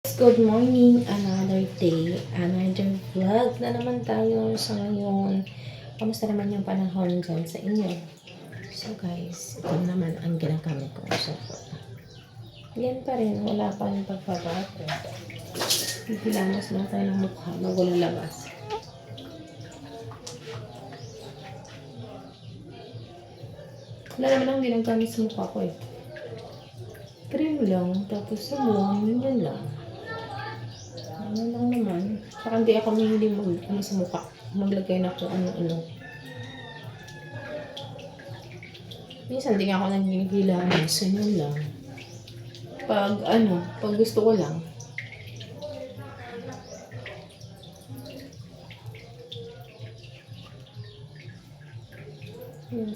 Good morning, another day, another vlog na naman tayo sa ngayon. Kamusta naman yung panahon dyan sa inyo? So guys, ito naman ang ginagamit ko. So, yan pa rin, wala pa yung pagbabago. Hilamos lang tayo ng mukha bago lalabas. Wala naman ang ginagamit sa mukha ko eh. Cream lang, tapos sabon, yun lang. Ano lang naman. Saka hindi ako mahilig sa mukha. Maglagay na kung ano-ano. Minsan hindi ako nagigilamos. So yun lang. Pag gusto ko lang. Yun.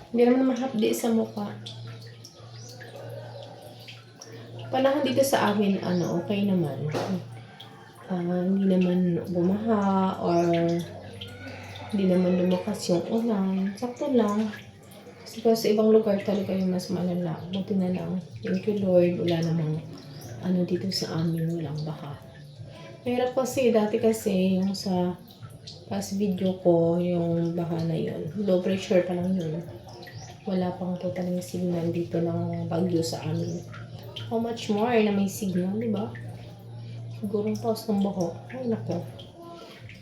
Hindi naman mahapdi sa mukha. Panahon dito sa amin, okay naman. Hindi naman bumaha or hindi naman lumakas yung ulan. Sakto lang. Kasi sa ibang lugar talaga yung mas malala. Buti na lang. Thank you Lord. Wala namang dito sa amin. Walang baha. Mahirap kasi, dati kasi yung sa past video ko, yung baha na yun. Low pressure pa lang yun. Wala pang total yung signal dito ng bagyo sa amin. How much more na may signal, di ba? Siguro ang taos ng baho. Ay, nako.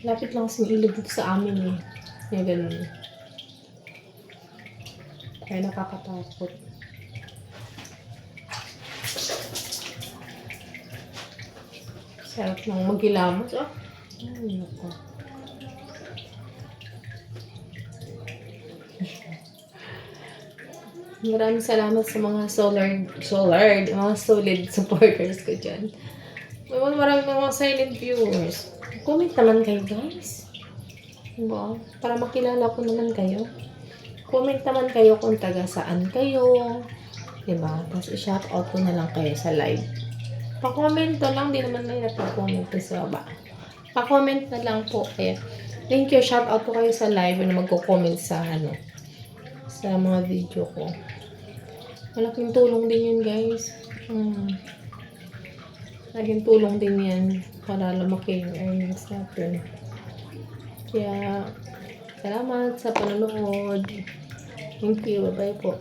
Lapit lang kasing ilog dito sa amin eh. Kaya ganun. Kaya nakakatakot. Sarap nang maghilamos. Oh. Ay, nako. Maraming salamat sa mga mga solid supporters ko dyan. Maraming mga silent viewers. Comment naman kayo guys. Diba? Para makilala ko naman kayo. Comment naman kayo kung taga saan kayo. Diba? Tapos i-shoutout ko na lang kayo sa live. Pa-comment lang. Di naman may pa-comment sa baba. Pa-comment na lang po kayo. Thank you. Shoutout ko kayo sa live na magko-comment sa sa mga video ko. Malaking tulong din yun guys. Malaking tulong din yan para lumaki yung earnings natin. Kaya salamat sa panonood. Thank you. Bye-bye po.